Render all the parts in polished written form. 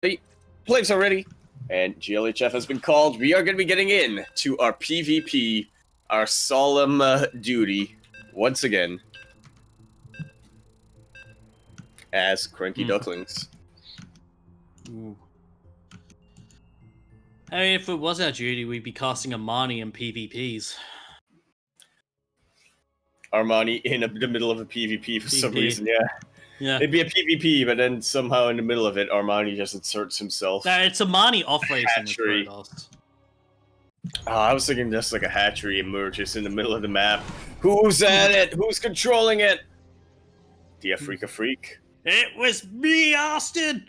The players are ready, and GLHF has been called. We are going to be getting in to our PvP, our solemn duty, once again, as Cranky Ducklings. Ooh. I mean, if it was our duty, we'd be casting Armani in PvPs. Armani in the middle of a PvP for some reason, yeah. Yeah. It'd be a PvP, but then somehow in the middle of it, Armani just inserts himself. It's Armani off-racing Hatchery. Protoss. Oh, I was thinking just like a hatchery emerges in the middle of the map. Who's at it? Who's controlling it? The Afrika Freak. It was me, Austin!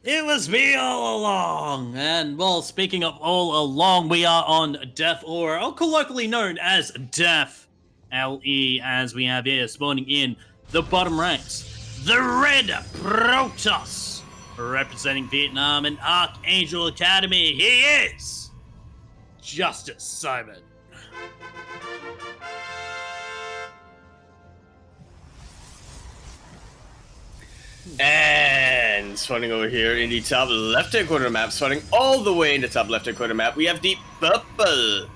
It was me all along! And, well, speaking of all along, we are on Def, or colloquially known as Def LE, as we have here, spawning in the bottom ranks. The Red Protoss, representing Vietnam and Archangel Academy. He is JusticeSimon. And spawning over here in the top left-hand corner of the map, spawning all the way in the top left-hand corner of the map, we have the purple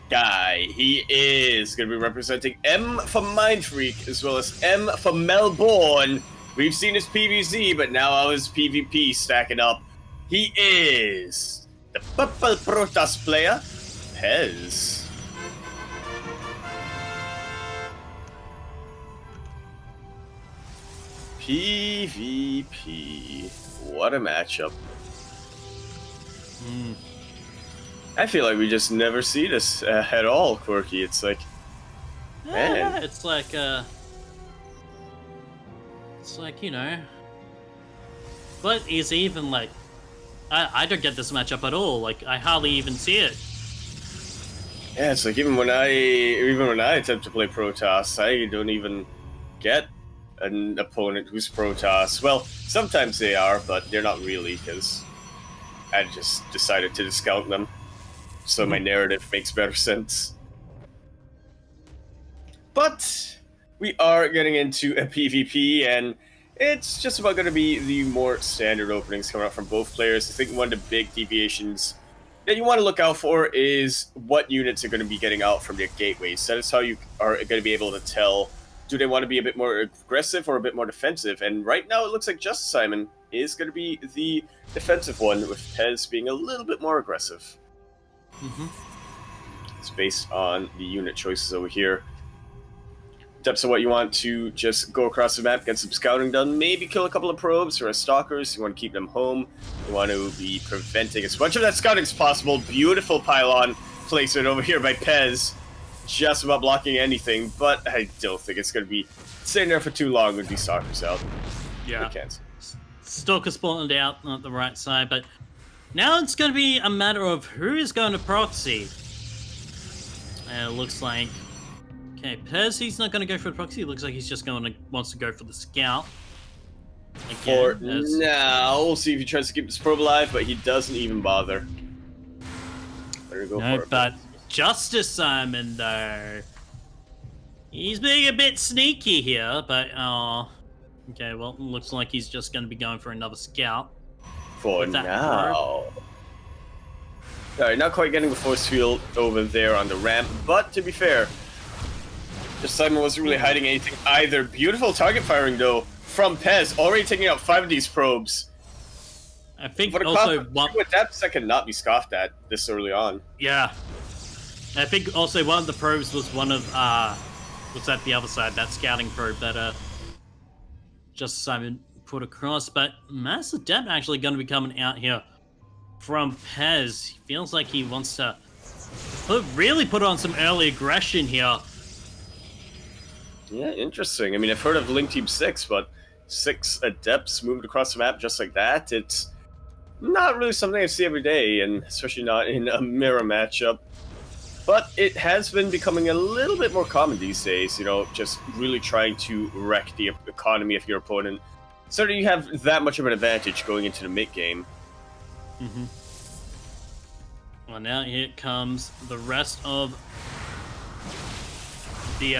guy. He is going to be representing M for Mind Freak, as well as M for Melbourne. We've seen his PvZ, but now how his PvP stacking up. He is the purple Protoss player, Pezz. PvP. What a matchup. I feel like we just never see this at all, Quirky. It's like, man. Yeah, it's like, you know. But is even like, I don't get this matchup at all. Like, I hardly even see it. Yeah, it's like even when I attempt to play Protoss, I don't even get an opponent who's Protoss. Well, sometimes they are, but they're not really, because I just decided to discount them. So my narrative makes better sense. But we are getting into a PvP, and it's just about going to be the more standard openings coming out from both players. I think one of the big deviations that you want to look out for is what units are going to be getting out from their gateways. That is how you are going to be able to tell, do they want to be a bit more aggressive or a bit more defensive? And right now it looks like JusticeSimon is going to be the defensive one, with Pezz being a little bit more aggressive. It's based on the unit choices over here. Depths of what you want to just go across the map, get some scouting done, maybe kill a couple of probes or stalkers. You want to keep them home. You want to be preventing as much of that scouting as possible. Beautiful pylon placement over here by Pezz. Just about blocking anything, but I don't think it's going to be staying there for too long with these stalkers out. Yeah. Stalker spawned out on the right side, but now it's going to be a matter of who is going to proxy. And it looks like, okay, Pezz, he's not going to go for the proxy. It looks like he's just wants to go for the scout. Again, for now, we'll see if he tries to keep this probe alive, but he doesn't even bother. Better go for it. But JusticeSimon, though, he's being a bit sneaky here, but okay, well, it looks like he's just going to be going for another scout. For now. Alright, not quite getting the force field over there on the ramp, but to be fair, JusticeSimon wasn't really hiding anything either. Beautiful target firing, though, from Pezz, already taking out 5 of these probes. I think but also with depths that cannot be scoffed at this early on. Yeah. I think also one of the probes was one of, was at the other side, that scouting probe that, JusticeSimon put across, but massive depth actually going to be coming out here from Pezz. He feels like he wants to really put on some early aggression here. Yeah, interesting. I mean, I've heard of Link Team 6, but 6 adepts moving across the map just like that, it's not really something I see every day, and especially not in a mirror matchup. But it has been becoming a little bit more common these days, you know, just really trying to wreck the economy of your opponent, so that you have that much of an advantage going into the mid-game. Well, now here comes the rest of the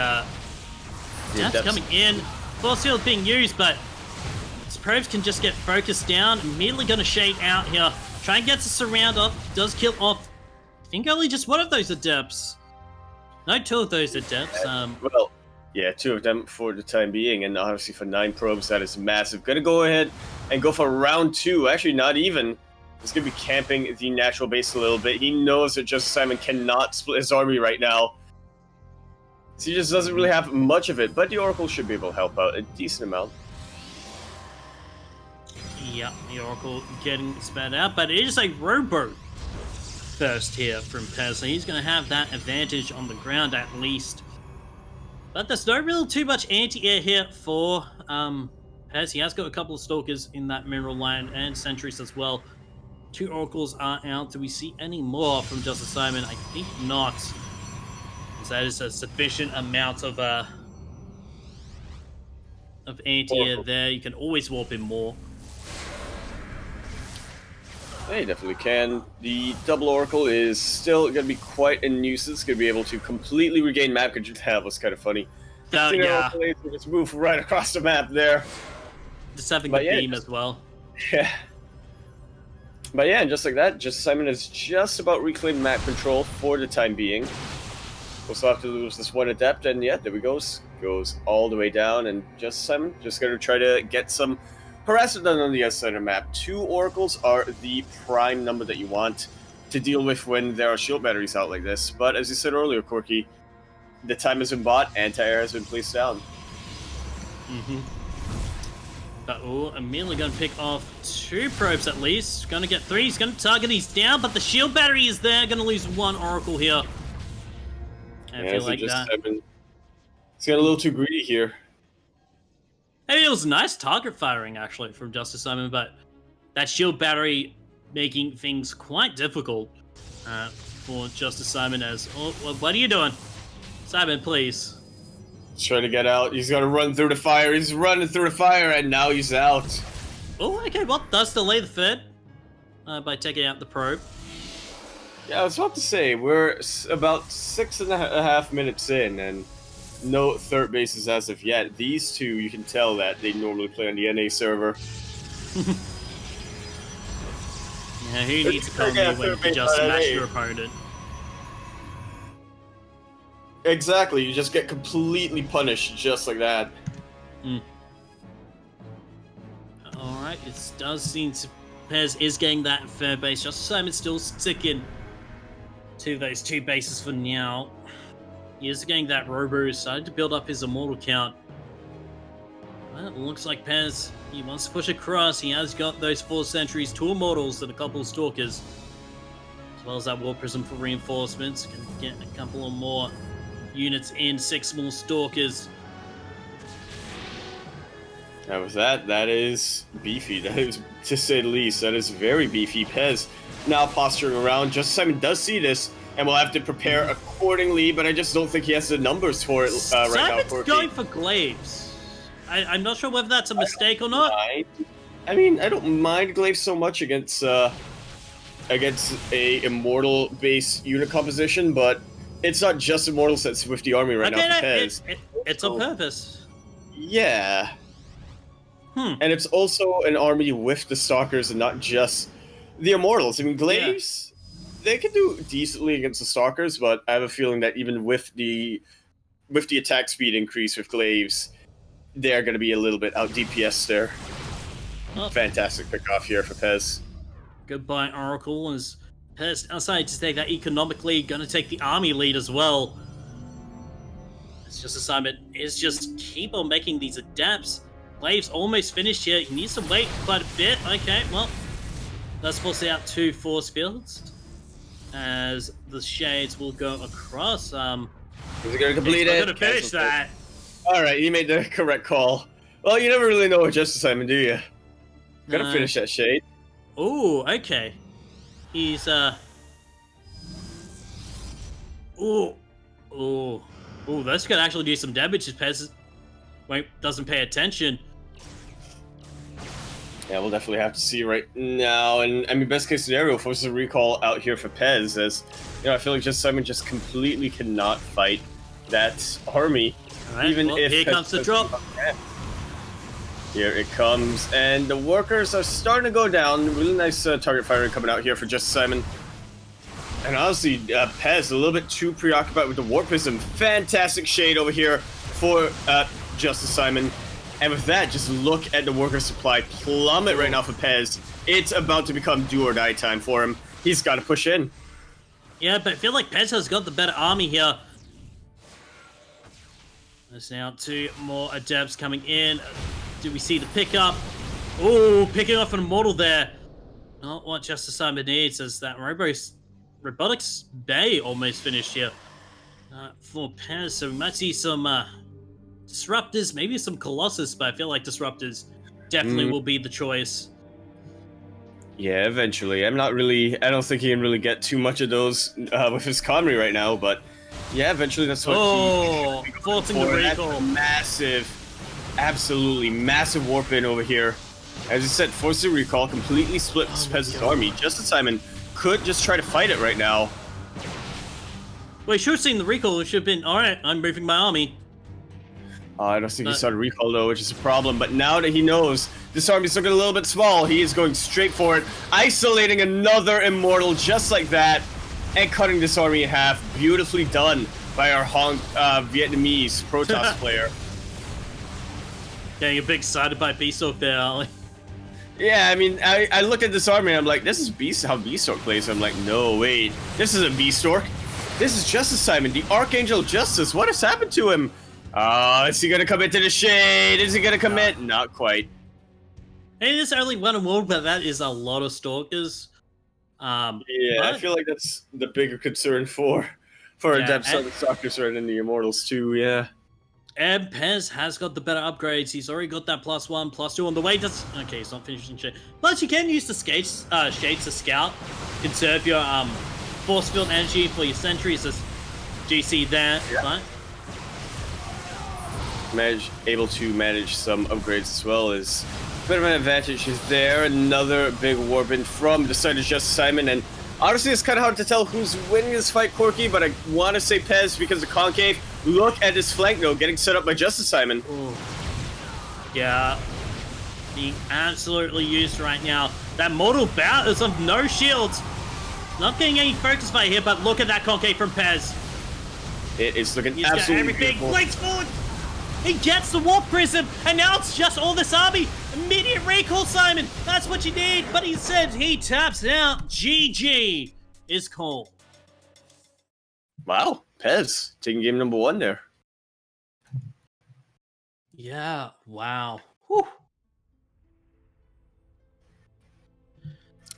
depths coming in. Force field being used, but probes can just get focused down. Immediately going to shade out here. Try and get the surround off. Does kill off, I think, only just one of those adepts. No, two of those adepts. Well, yeah, two of them for the time being, and obviously for 9 probes, that is massive. Gonna go ahead and go for round 2. Actually, not even. He's gonna be camping the natural base a little bit. He knows that JusticeSimon cannot split his army right now. So he just doesn't really have much of it, but the Oracle should be able to help out a decent amount. Yeah, the Oracle getting spat out, but it is a rowboat first here from Pezz, so he's going to have that advantage on the ground at least. But there's no real too much anti-air here for Pezz. He has got a couple of Stalkers in that mineral line and sentries as well. 2 Oracles are out. Do we see any more from JusticeSimon? I think not. So that is a sufficient amount of anti-air there. You can always warp in more. They definitely can. The double Oracle is still going to be quite a nuisance. Going to be able to completely regain map control. That was kind of funny. Yeah. Just move right across the map there. Just having the beam as well. Yeah. But yeah, and just like that, JusticeSimon is just about reclaimed map control for the time being. We'll still have to lose this one adept, and yeah, there we go. Goes all the way down, and JusticeSimon just going to try to get some harassment done on the other side of the map. 2 Oracles are the prime number that you want to deal with when there are shield batteries out like this. But as you said earlier, Quirky, the time has been bought, anti-air has been placed down. But immediately going to pick off 2 probes at least. Going to get 3. He's going to target. He's down, but the shield battery is there. Going to lose 1 Oracle here. I feel like that. He's got a little too greedy here. Hey, it was nice target firing, actually, from JusticeSimon, but that shield battery making things quite difficult for JusticeSimon as... Oh, what are you doing? Simon, please. He's trying to get out. He's got to run through the fire. He's running through the fire, and now he's out. Oh, okay, well, does delay the third by taking out the probe. Yeah, I was about to say, we're about 6.5 minutes in, and no third bases as of yet. These two, you can tell that they normally play on the NA server. Yeah, who needs to come here when you can just smash your opponent? Exactly, you just get completely punished just like that. Alright, it does seem to... Pezz is getting that third base. JusticeSimon's still sticking to those 2 bases for now. He is getting that robo, starting to build up his immortal count. Well, it looks like Pezz, he wants to push across. He has got those 4 sentries, 2 immortals, and a couple of stalkers. As well as that war prism for reinforcements. Can get a couple of more units in, 6 more stalkers. Now with that is beefy. That is, to say the least, that is very beefy. Pezz now posturing around. JusticeSimon does see this and will have to prepare accordingly, but I just don't think he has the numbers for it right now. Simon's going for glaives. I'm not sure whether that's a mistake or not. I mean, I don't mind glaives so much against a immortal base unit composition, but it's not just immortals that's with the army right now for Pezz. It's on purpose. Yeah. And it's also an army with the stalkers and not just the immortals. I mean, glaives, they can do decently against the stalkers, but I have a feeling that even with the attack speed increase with glaives, they're going to be a little bit out DPS there. Oh. Fantastic pick off here for Pezz. Goodbye, Oracle. As Pezz decided to take that economically, going to take the army lead as well. It's JusticeSimon is just keep on making these adapts. Glaive's almost finished here. He needs to wait quite a bit. Okay, well, let's force out 2 force fields as the shades will go across. Is it going to complete it? I'm going to finish that. All right, you made the correct call. Well, you never really know with JusticeSimon, do you? Got to finish that shade. Oh, okay. He's Oh, that's going to actually do some damage if Pezz doesn't pay attention. Yeah, we'll definitely have to see right now. And I mean, best case scenario, forces a recall out here for Pezz, as I feel like JusticeSimon just completely cannot fight that army. Right, even if here comes the drop. Here it comes, and the workers are starting to go down. Really nice target firing coming out here for JusticeSimon. And honestly, Pezz a little bit too preoccupied with the Warpism. Fantastic shade over here for JusticeSimon. And with that, just look at the worker supply plummet right now for Pezz. It's about to become do or die time for him. He's got to push in. Yeah, but I feel like Pezz has got the better army here. There's now 2 more adepts coming in. Do we see the pickup? Oh, picking off an immortal there. Not what JusticeSimon needs, as that Robotics Bay almost finished here for Pezz. So we might see some Disruptors, maybe some Colossus, but I feel like Disruptors definitely will be the choice. Yeah, eventually. I don't think he can really get too much of those with his Comrie right now, but yeah, eventually that's what forcing the recall. Massive, absolutely massive warp in over here. As I said, forcing recall, completely splits Pezz's army. JusticeSimon could just try to fight it right now. Well, he should have seen the recall. It should have been, alright, I'm moving my army. I don't think he saw the recall though, which is a problem. But now that he knows this army's looking a little bit small, he is going straight for it, isolating another immortal just like that, and cutting this army in half. Beautifully done by our Vietnamese Protoss player. Getting a big side-by Beastalk there, aren't we? Yeah, I mean, I look at this army and I'm like, this is how Beastalk plays. I'm like, no, wait, this isn't Beastalk. This is JusticeSimon, the Archangel of Justice. What has happened to him? Is he gonna commit to the shade? Is he gonna commit? Not quite. Hey, there's only one immortal, but that is a lot of stalkers. Yeah, I feel like that's the bigger concern for Adepts on the Stalkers rather than the Immortals too, yeah. And Pezz has got the better upgrades. He's already got that +1, +2 on the way. Okay, he's not finishing shit. Plus, you can use the shades to scout. Conserve your force field energy for your sentries, as GC there, right? Able to manage some upgrades as well is a bit of an advantage. Is there another big warpin from the side of JusticeSimon? And honestly, it's kind of hard to tell who's winning this fight, Quirky, but I want to say Pezz because of Concave. Look at this flank, though, getting set up by JusticeSimon. Yeah, being absolutely used right now. That Mortal Bout is of no shields. Not getting any focus by here, but look at that Concave from Pezz. It is looking He's absolutely got everything. beautiful. Blake's forward. He gets the Warp Prism, and now it's just all this army. Immediate recall, Simon. That's what you need. But he said he taps out. GG is called. Wow, Pezz taking game number 1 there. Yeah, wow. Whew.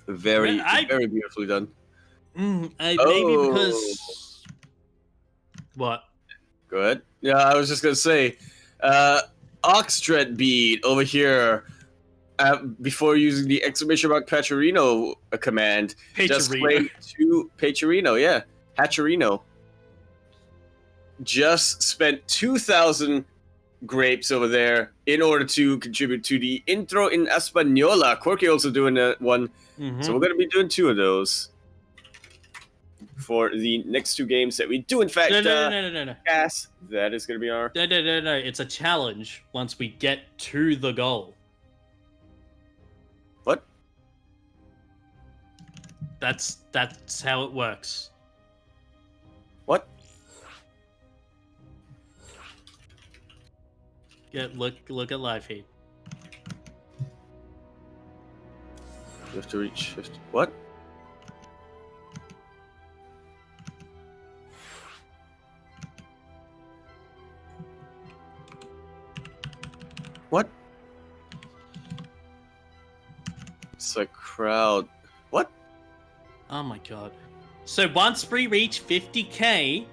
Very beautifully done. Maybe because... What? Go ahead. Yeah, I was just gonna say, Oxdread bead over here. Before using the exclamation mark Pacherino command, just claim 2 Pacherino. Yeah, Hatcherino. Just spent 2,000 grapes over there in order to contribute to the intro in Española. Quirky also doing one, so we're gonna be doing 2 of those for the next 2 games that we do in fact no. cast. That is going to be our... No. It's a challenge once we get to the goal. What? That's how it works. What? Yeah, look at live feed. You have to reach 50. What? What? It's like crowd. What? Oh my god. So once we reach 50k,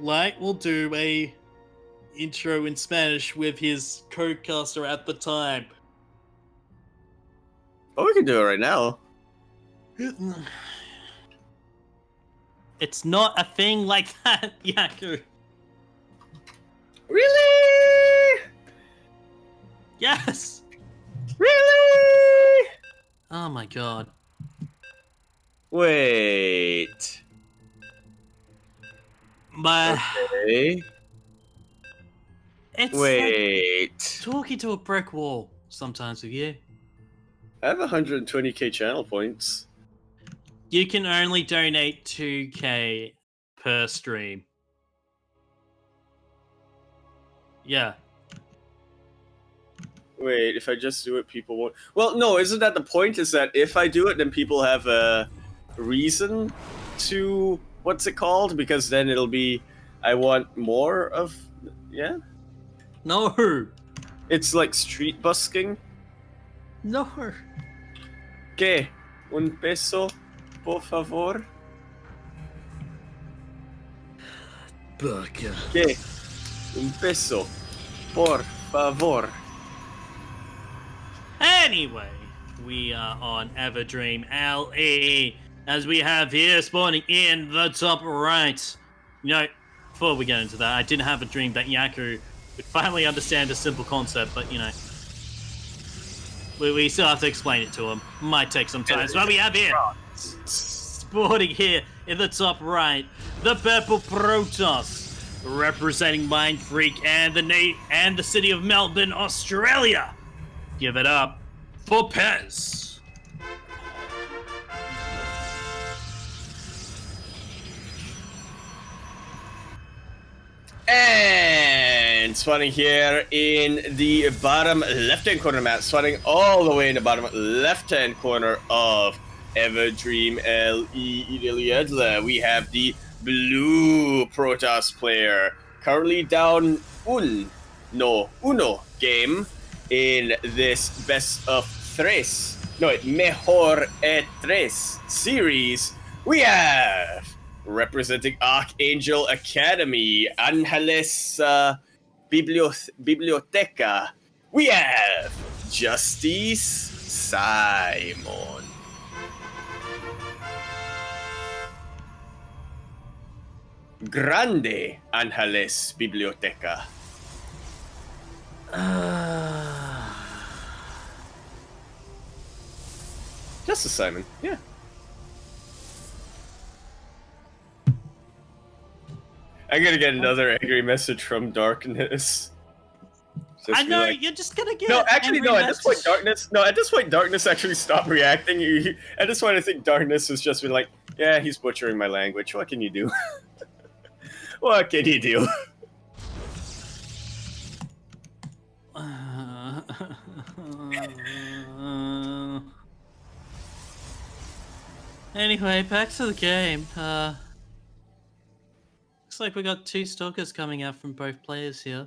Light will do a intro in Spanish with his co-caster at the time. Oh, we can do it right now. It's not a thing like that, Yaku. Really? Yes! Really? Oh my god. Wait. My... Okay. It's Wait. like talking to a brick wall sometimes with you. I have 120k channel points. You can only donate 2k per stream. Yeah. Wait, if I just do it, people won't. Well, no, isn't that the point? Is that if I do it, then people have a reason to. What's it called? Because then it'll be. I want more of. Yeah? No. It's like street busking. No. ¿Qué? Un peso, por favor? Burger. ¿Qué? Un peso, por favor. Anyway, we are on Everdream LE, as we have here spawning in the top right. You know, before we get into that, I did have a dream that Yaku would finally understand a simple concept, but you know, we still have to explain it to him. Might take some time. So what we have here, spawning here in the top right, the Purple Protoss, representing Mind Freak and the city of Melbourne, Australia. Give it up for Pezz. And spawning here in the bottom left-hand corner map, spawning all the way in the bottom left-hand corner of Everdream LE, we have the blue Protoss player, currently down uno game in this best of tres, mejor tres series. We have, representing Archangel Academy, Angeles Biblioteca, we have JusticeSimon. Grande Angeles Biblioteca. JusticeSimon, yeah. I'm gonna get another angry message from Darkness. I know, like, you're just gonna get. No, actually, no. At this point, Darkness actually stopped reacting. At this point, I think Darkness has just been like, "Yeah, he's butchering my language. What can you do? What can you do?" Anyway, back to the game. Looks like we got 2 stalkers coming out from both players here.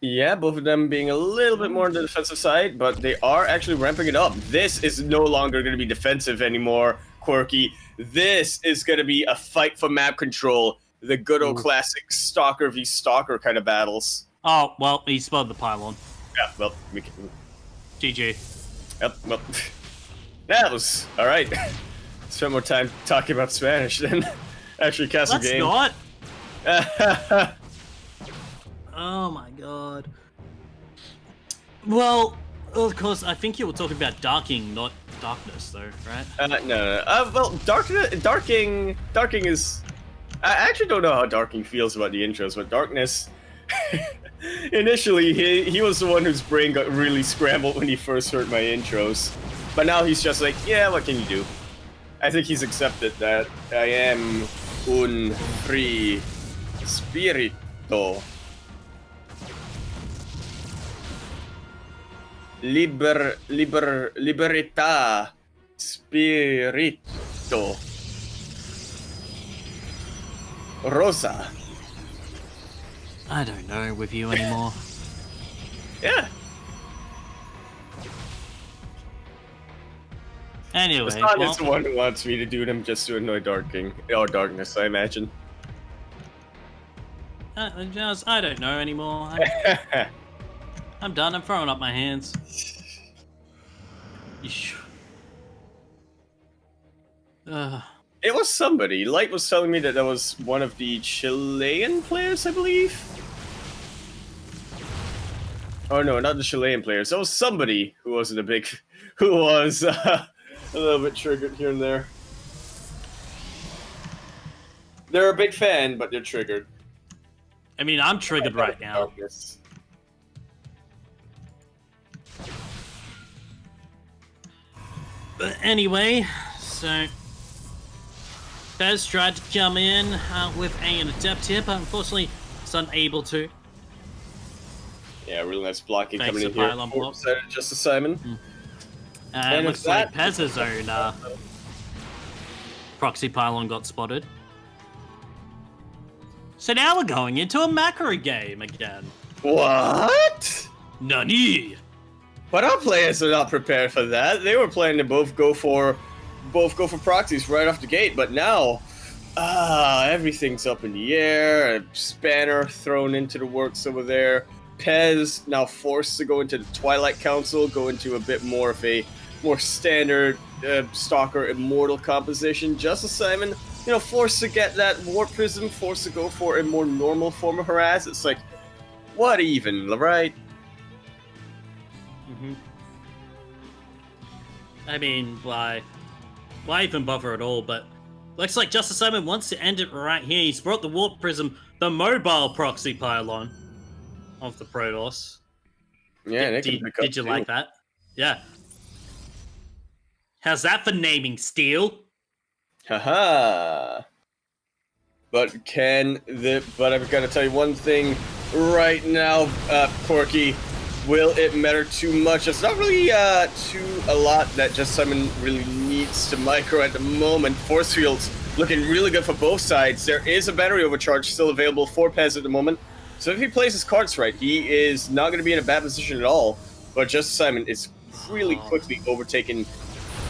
Yeah, both of them being a little bit more on the defensive side, but they are actually ramping it up. This is no longer going to be defensive anymore, Quirky. This is going to be a fight for map control. The good old classic Stalker v Stalker kind of battles. Oh, well, he spelled the pylon. Yeah, well, we can... GG. Yep, well, that was alright. Spend more time talking about Spanish than actually cast a game. Let's not. Oh my god. Well, of course, I think you were talking about darking, not darkness, though, right? No. Well, darking is... I actually don't know how Darking feels about the intros, but Darkness... Initially, he was the one whose brain got really scrambled when he first heard my intros. But now he's just like, yeah, what can you do? I think he's accepted that I am un free spirito. Libertà spirito. Rosa. I don't know with you anymore. Yeah. Anyway, Hassan is the one who wants me to do them just to annoy Darkness, I imagine. I don't know anymore. I'm done. I'm throwing up my hands. It was somebody. Light was telling me that was one of the Chilean players, I believe. Oh no, not the Chilean players. That was somebody who wasn't who was a little bit triggered here and there. They're a big fan, but they're triggered. I mean, I'm triggered right now. Darkness. But anyway, so Pezz tried to come in with an adept here, but unfortunately, it's unable to. Yeah, really nice blocking Thanks coming in to here. pylon block. JusticeSimon. And looks like Pezz's own proxy pylon got spotted. So now we're going into a macro game again. What? Nani? But our players are not prepared for that. They were planning to both go for proxies right off the gate, but now everything's up in the air. A spanner thrown into the works over there. Pezz now forced to go into the Twilight Council, go into a bit more of a more standard Stalker Immortal composition. JusticeSimon, forced to get that Warp Prism, forced to go for a more normal form of harass. It's like, what even, right? I mean, why even bother at all? But looks like JusticeSimon wants to end it right here. He's brought the Warp Prism, the mobile proxy pylon of the Protoss. Yeah, did you like that? Yeah. How's that for naming steel? Haha. But I've got to tell you one thing right now, Quirky. Will it matter too much? It's not really a lot that JusticeSimon really needs to micro at the moment. Force fields looking really good for both sides. There is a battery overcharge still available for Pezz at the moment. So if he plays his cards right, he is not going to be in a bad position at all. But JusticeSimon is really quickly overtaking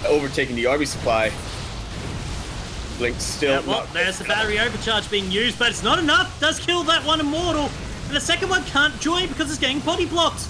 the army supply. Blink still. Yeah, well, there's the battery overcharge being used, but it's not enough. Does kill that one Immortal. And the second one can't join because it's getting body blocked.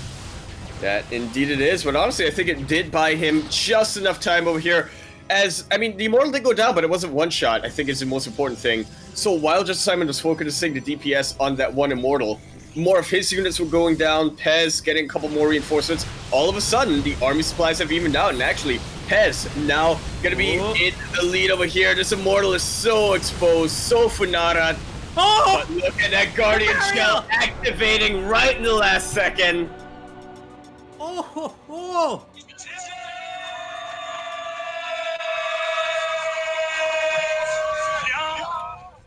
That indeed it is, but honestly, I think it did buy him just enough time over here. The Immortal did go down, but it wasn't one shot, I think is the most important thing. So while JusticeSimon was focusing the DPS on that one Immortal, more of his units were going down, Pezz getting a couple more reinforcements. All of a sudden, the army supplies have evened out, and actually, Pezz now gonna be in the lead over here. This Immortal is so exposed, so Funara. But look at that Guardian Shell activating right in the last second.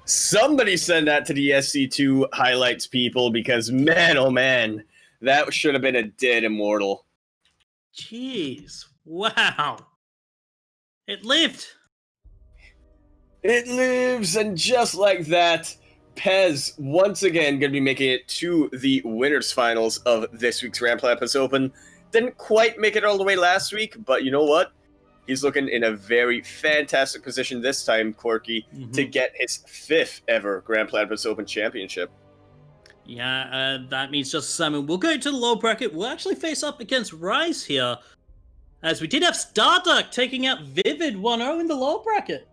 Somebody send that to the SC2 highlights people, because man, oh man, that should have been a dead Immortal. Jeez, wow. It lived. It lives, and just like that, Pezz once again going to be making it to the winners finals of this week's Grand Platypus Open. Didn't quite make it all the way last week, but you know what? He's looking in a very fantastic position this time, Quirky, to get his 5th ever Grand Platypus Open championship. Yeah, that means JusticeSimon will go to the low bracket. We'll actually face up against Rise here, as we did have Starduck taking out Vivid 1-0 in the low bracket.